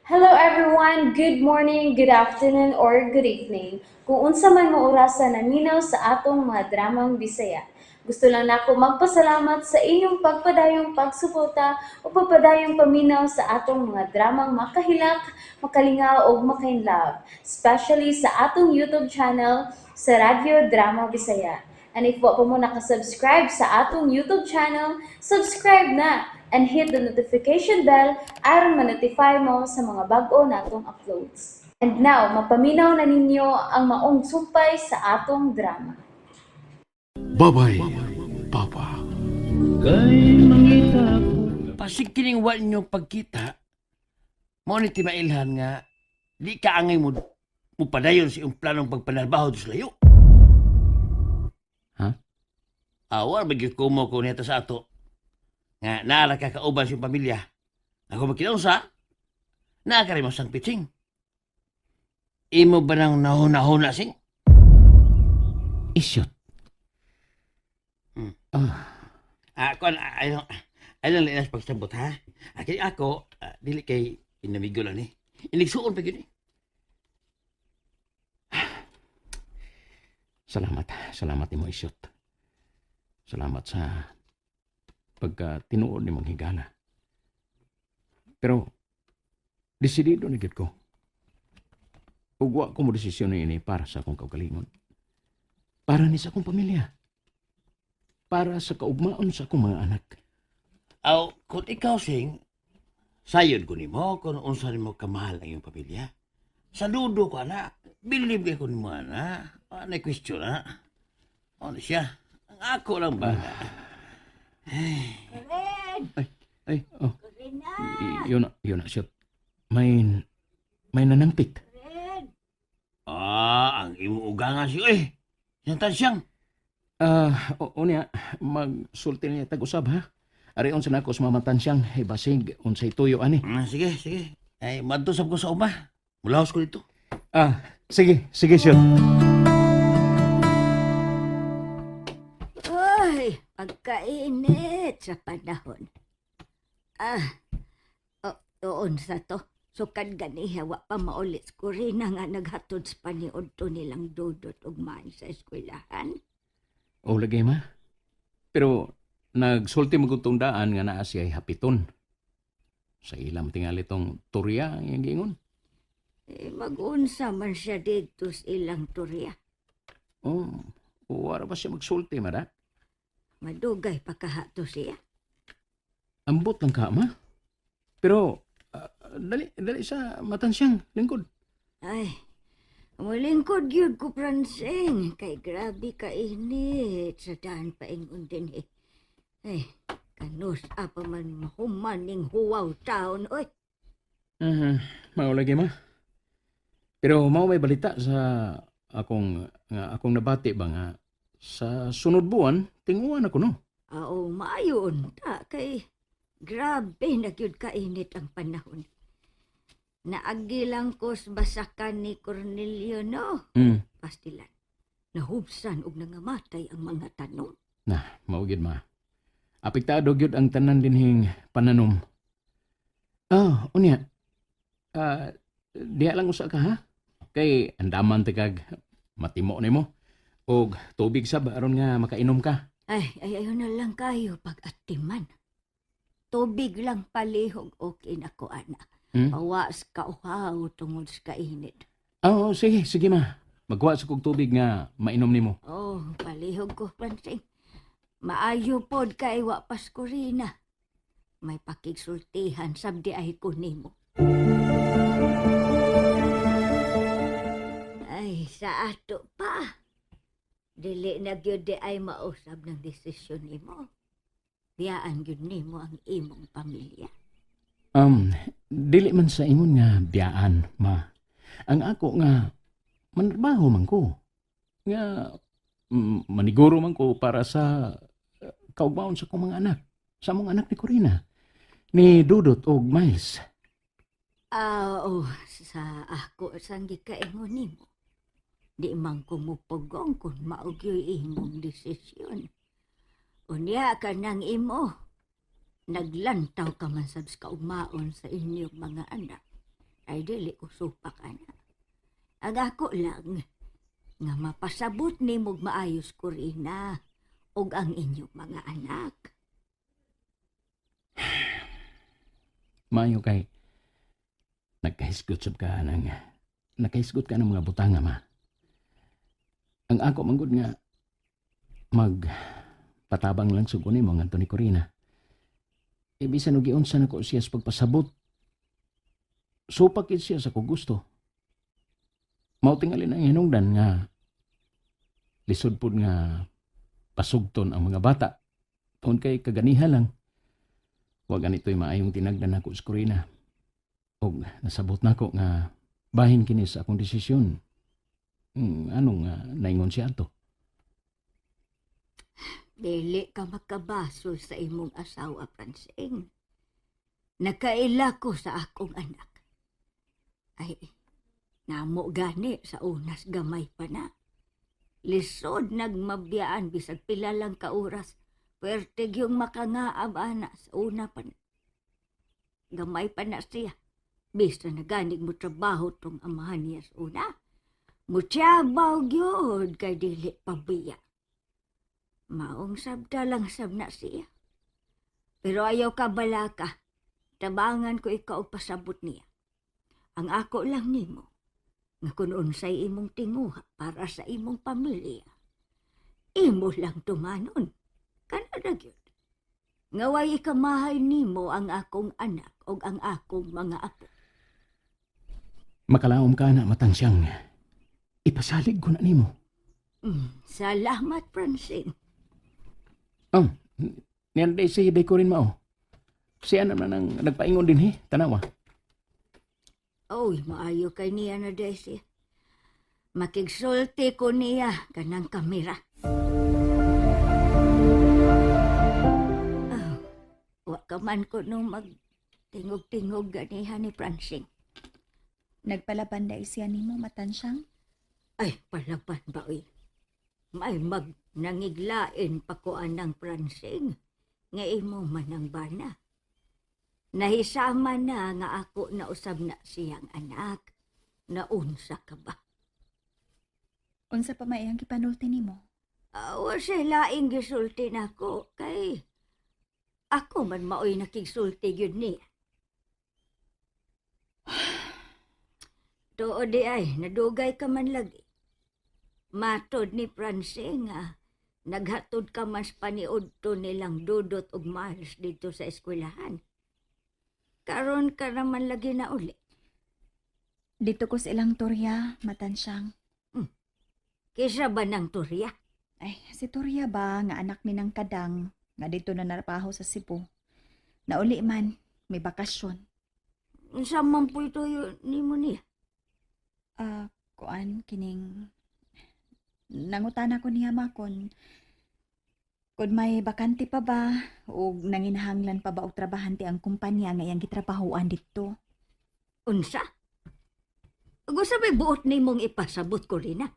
Hello everyone, good morning, good afternoon, or good evening. Kung unsa man mo orasan naminaw sa atong mga dramang Bisaya. Gusto lang nako magpasalamat sa inyong pagpadayong pagsuporta o pagpadayong paminaw sa atong mga dramang makahilak, makalingaw o makainlove, especially sa atong YouTube channel sa Radyo Drama Bisaya. And if wa pa mo nakasubscribe sa atong YouTube channel, subscribe na and hit the notification bell aron ma-notify mo sa mga bag-o natong uploads. And now, mapaminaw na ninyo ang maong sumpay sa atong drama. Babay, Papa. Kay mangita ko. Pasig kining wa ninyo pagkita, mo ni timailhan nga, di ka angay mo padayon sa iyong planong pagpanalbaho sa layo. Ha? Awar, bagay kumo ko nito sa ato. Nga, naala ka kauban sa iyong pamilya. Ako magkinaunsa, naakari mo sang pitching. Imo ba nang nahuna-huna sing? Isyot. Kung ay lang linas pagsabot, ha? Kaya ako, dili kay inamigo lang eh. Inigsuon pa yun eh. Salamat ni mo Isyot. Salamat sa pagka-tinuod ni mong higala. Pero, desidido na gid ko. Ugwa ko mo desisyon ini para sa akong kaugalingon. Para ni sa akong pamilya. Para sa kaugmaon sa akong mga anak. Aw, kung ikaw sing, sayod ko ni mo kung unsa ni mo kamahal ang iyong pamilya. Saludo ko, ana. Believe ko ni mo, ana. Ano question, ana? Ano siya? Ang ako lang ba? Ay, oh. Yun na, Isyot. May nanangpit. Ang imo ugangan siya, eh. Yan siyang. Unya, magsulti niya tag-usab, ha? Ari unsa nako sa mamatan siyang, basig, unsay tuyo, ani. Sige, sige. Ay, madusab ko sa uma. Mulahos ko dito. Sige, Isyot. Uy, pagkainit sa panahon. Doon sa to. Sukad ganiha, wa pa maulit ko rin nga naghatod sa paniod to nilang dudot ug man sa eskwelahan. O, lagay ma. Pero, nagsulti mo kong daan nga naa siya hapiton. Sa ilam tingali tong turya ang gingon. Mag-unsa man siya dito sa ilang turya. Wala ba siya magsulti, mara? Madugay pa kahato siya. Ambot lang ka, ma. Pero, dali sa matansyang lingkod. Ay, mulingkod yun ko, Francine. Kay grabe kainit sa daan paingon din eh. Ay, kanus apa man mahuman ning huwaw taon, oy. Maulagi, ma. Pero, mau may balita sa akong nabati ba nga sa sunod buwan, tinguan ako, no? Maayon, ta kay grabe nagyud kainit ang panahon. Naagi lang ko sa basakan ni Cornelio, no? Pastilan. Nahubsan og nangamatay ang mga tanom. Maugid, ma. Apektado gyud ang tanan dinhing pananom. Unya. Diya lang usa ka, ha? Kay andaman tikag matimo nimo og tubig sab aron nga makainom ka. Ay, ayaw na lang kayo pag-atiman. Tubig lang palihog okay na ko, ana. Pawas ka uhaw tungod sa kainit. Sige, ma. Magwa sa kog tubig nga mainom nimo. Palihog ko, Francine. Maayo pod kay wa paskurina. May pakigsultihan sabdi ay ko nimo. Ay, sa ato pa. Dili na gyud di ay mausab ng desisyon nimo. Biyaan gyud nimo ang imong pamilya. Dili man sa imon nga biyaan, ma. Ang ako nga mantrabaho man ko. Nga maniguro man ko para sa kaugmaon sa kong mga anak. Sa mong anak ni Corina. Ni Dudot og Miles. Sa ako sang gikaingon nimo. Di man ko mupugong kung maugyoy imong desisyon. Unya ka nang imo. Naglantaw ka man sabs kaugmaon sa inyong mga anak. Ay, dili ko supak, anak. Ang ako lang, nga mapasabot ni mong maayos ko rin na, og ang inyong mga anak. Maayo kay nagkahisgot sab ka ng nakahisgot ka ng mga butanga ma. Ang ako manggod nga patabang lang sug ni mo ngadto ni Corina. Ibisan og giunsa nako siya sa pagpasabot. Supakit siya sa ko gusto. Mao tingali ang hinungdan nga lisod pud nga pasugton ang mga bata. Tungod kay kaganiha lang. Wa ganito'y maayong tinagdan ako sa Corina. Og nasabot nako nga bahin kini sa akong desisyon. Anong naingon siya ato? Dili ka makabaso sa imong asawa, Francine. Nakaila ko sa akong anak. Ay, namo gani sa unas gamay pa na. Lisod nagmabiyaan bisag pila lang ka oras. Pwerte yung makangaab ana sa una pa na. Gamay pa na siya. Bisa na ganig mo trabaho tong amahan niya sa una. Mutyabaw gyud kay dili pabiya. Maong sabta lang sab na siya. Pero ayaw ka balaka. Tabangan ko ikaw pasabot niya. Ang ako lang nimo, nga kung unsay imong tinguha para sa imong pamilya. Imo lang tumanon. Kanada gyud. Ngaway ikamahay nimo ang akong anak o ang akong mga apo. Makalaom ka na matansyang. Ipasalig ko na nimo. Salamat, Francine. Oh, niyan day si day ko rin mao. Siya naman ang nagpaingon din tanawa. Oy, maayo kay niya na Daisy. Makigsulti ko niya kanang kamera. Wa ka man ko nung magtingog-tingog ganihan ni Francine. Nagpalaban da siya nimo matansyang? Ay, palaban ba oy? May nangiglain pa ko anang Francine. Nga imo man ang bana. Nahisama na nga ako na usab na siyang anak. Naunsa ka ba? Unsa pa may ang gipanulti nimo? Wa siya laing gisulti na ko kay ako man maoy nakigsulti yun niya. Tuod di ay, nadugay ka man lagi. Matod ni Francine nga, naghatod ka mas paniod to nilang Dudot ug Miles dito sa eskwelahan. Karon ka naman lagi na uli. Dito ko sa ilang Torya, matansyang. Kisa ba ng turya? Ay, si Torya ba nga anak ni ng Kadang nga dito na narapaho sa Cebu. Nauli man, may bakasyon. Sa man po ito yun ni mo niya? Kuan kining nangutana ko niya makon kung may bakante pa ba o nanginahanglan pa ba og trabahante ang kumpanya nga iyang gitrabahoan dito. Unsa? Gusto may buot ni mong ipasabot ko rin na.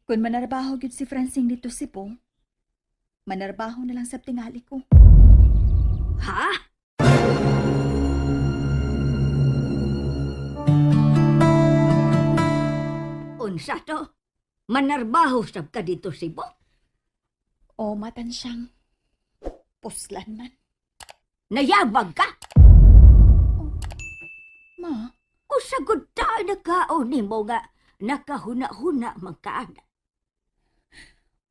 Kung manarbaho gyud si Francine dito si Po, manarbaho na lang sa tingali ko. Ha? Unsa to? Manarbaho sab ka dito Cebu? O matansyang puslan man. Nayabag ka? Ma, O sagod ta nagkaon ni mo nga nakahuna-huna magkaana.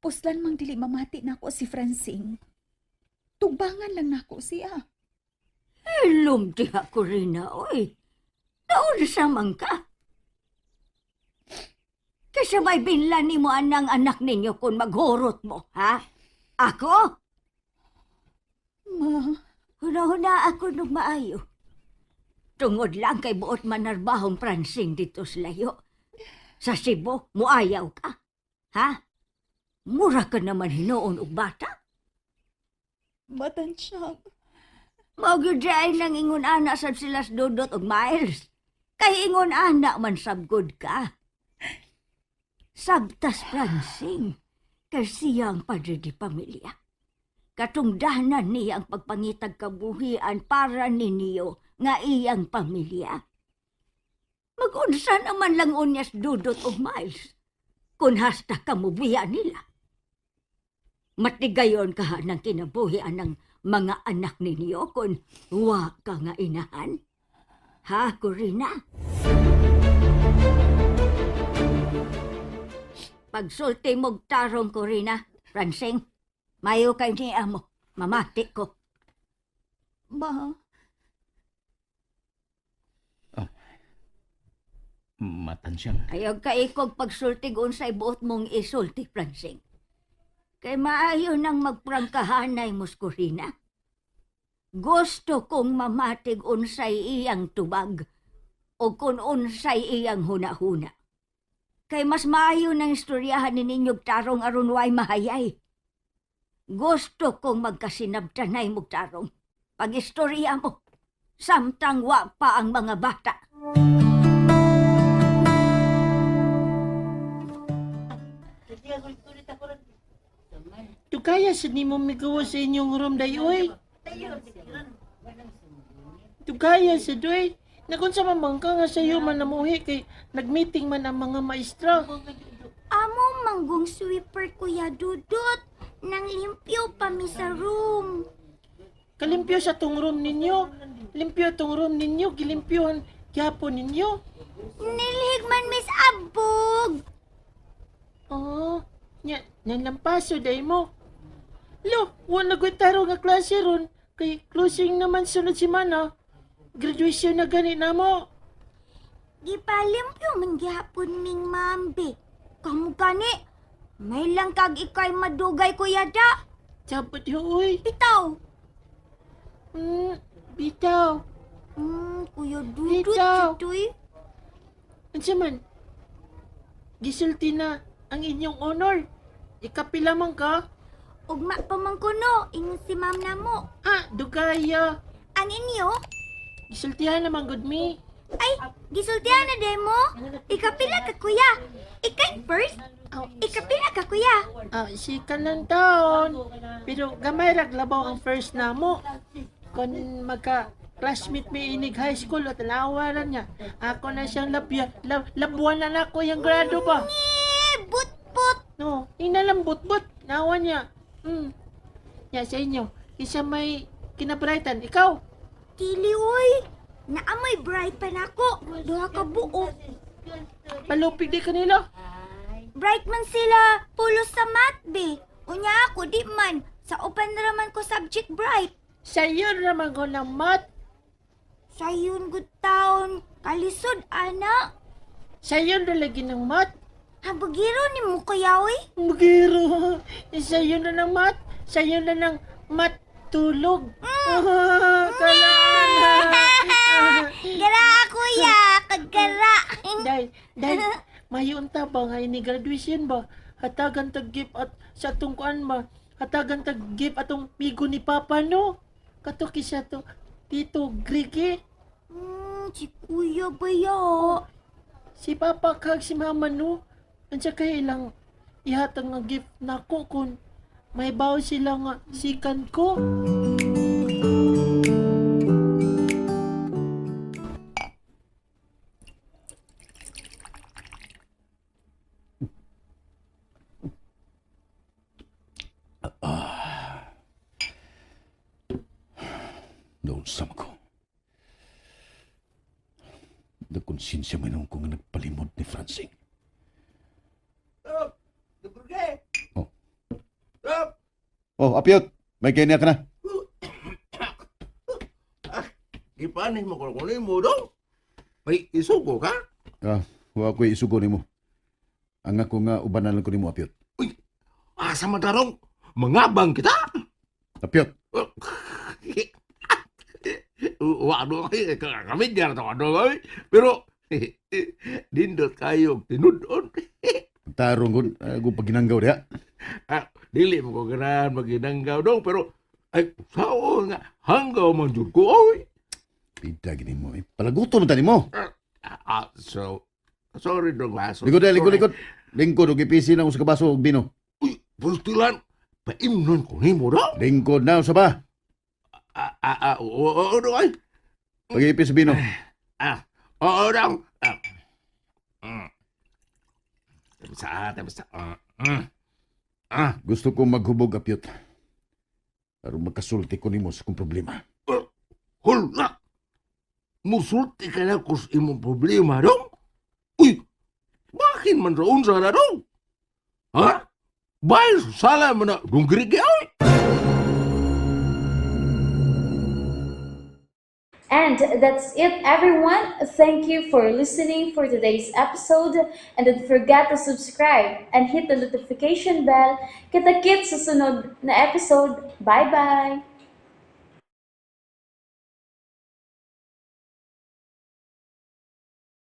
puslan mang dili mamati na ako si Francine. Tugbangan lang nako siya. Ilum diha ko rin na, oy. Naunsa man ka? Kasi may binlan ni mo anang anak ninyo kung maghurot mo, ha? Ako? Ma, Huna-huna ako nung maayo. Tungod lang kay buot manarbahong Francine dito sa layo. Sa Cebu, muayaw ka. Ha? Mura ka naman hinoon og bata. matansyang. Magyudyain lang ingon ana sab sila sa Dudot og Miles. Kay ingon ana man sabgod ka. Sabtas Francine, kay siya ang padre di pamilya. Katungdanan niya ang pagpangitag kabuhian para ninyo nga iyang pamilya. Magunsa naman lang unyas Dudot o Miles. Kung hasta ka mo biya nila. Matigayon ka ng kinabuhian ng mga anak ninyo kung wa ka nga inahan. Ha, Corina? Pagsulti mong tarong, Corina, Francing, mayo kay niya mo. Mamati ko. Ma, Matansyang. Ayaw ka ikog pagsulti unsay buot mong isulti, Francing. Kay maayo nang magprangkahanay mos, Corina. Gusto kong mamatig unsay iyang tubag o kung unsay iyang huna-huna. Kay mas maayo ng istoryahan ni ninyog tarong aron way mahayay. Gusto kong magkasinabtanay mo tarong. Pag-istorya mo, samtang wa pa ang mga bata. Tukaya sa ni mo migawa sa inyong room dayoy. Tukaya sa doy. Nakon sa mamangka nga sa iyo man namuhi kay nagmeeting man ang mga maestra. Amo manggong sweeper, Kuya Dudot. Nang limpyo pa mi sa room. Kalimpyo sa tong room ninyo. Limpyo tong room ninyo. Gilimpyohan gyapon ninyo. Nilhigman Miss Abog. Oh, lampaso day mo. Lo, wala nagwitaro nga klase ron. Kay closing naman sunod semana. Graduation na gani na mo. Di pa limpyo man gihapon ming mambe. Kamu gani, may lang kag ikay madugay, Kuya Da. Sabot uy. Bitaw. Bitaw. Kuya Dudot, Bitaw. tutoy. Ansa man? Gisulti na ang inyong honor. Ikapila man ka? Ugma pa man kuno, ingon si ma'am na mo. Ah, dugaya. Ang inyo? Gisultihan naman good me. Ay, gisultihan na day mo. Ikapila ka, Kuya. Ikay first. Ikapila ka, Kuya. Si kanang taon. Pero gamay raglabaw ang first na mo. Kung magka-classmate may inig high school at lawaran niya. Ako na siyang labuan na ako yung grado ba? But. No, inalambot-bot. Nawa niya. Ya sa inyo. Isa may kinabrightan. Ikaw? Dili, uy. Naamoy bright pa nako. Duha ka buo. Palupig di kanila. Bright man sila. Pulos sa math, be. Unya ako, di man. Sa open raman ko subject bright. Sa'yo naman ko ng mat. Sayon good taon. Kalisod, ana. Sa'yo na lagi ng mat. Habagiro ni mo, Kuya, uy. Magiro. Sa'yo na ng mat. Sa'yo na ng mat tulog. Kalaan. Gara, Kuya. Kagara. Dahil, mayon ta ba nga ini graduation ba? Hatagan tag-gift at sa tungkuan ba? Hatagan tag-gift atong pigo ni Papa, no? Katuki siya to, Tito Grigi. Si Kuya ba ya? Si Papa kag si Mama, no? Ansa kay ilang ihatag nga gift nako kung may baw sila nga sikan ko. Doon sama ko. Nagkonsensya man ako nga nagpalimod ni Francine. Oh, apyot. May kanya ka na. Ipanis mo kung kunin mo daw. May isuko ka? Wa ko'y isugo nimo. Ang ako nga ubanan lang ko nimo, apyot. Asa matarong? Mangabang kita? Apyot. Wado kay kami diyan to ano ay. Pero dindot kayo tinudon. Tarong ko, ako paginanggaw diha. Dili mo ko ganahan maginanggaw dong pero ay sao nga hanggaw man jud ko oy. Pida gini mo. Palaguto man tani mo. So sorry dong baso. Likod. Lingkod, og ipisi na ako sa kabaso og bino. Uy, pustilan. Paimnon ko nimo daw. Lingkod na sa ba? Oo ay. Pag-ipis sa bino. Oo daw. Tapos. Gusto ko maghubog apyot. Aron makasulti ko nimo sa kong problema. Hala! Musulti ka na kus imong problema, dong? Uy! Bakit man raon sa na, dong? Ha? Bahay sala mo na dunggiri ay! And that's it, everyone. Thank you for listening for today's episode. And don't forget to subscribe and hit the notification bell. Kita-kits sa sunod na episode. Bye-bye!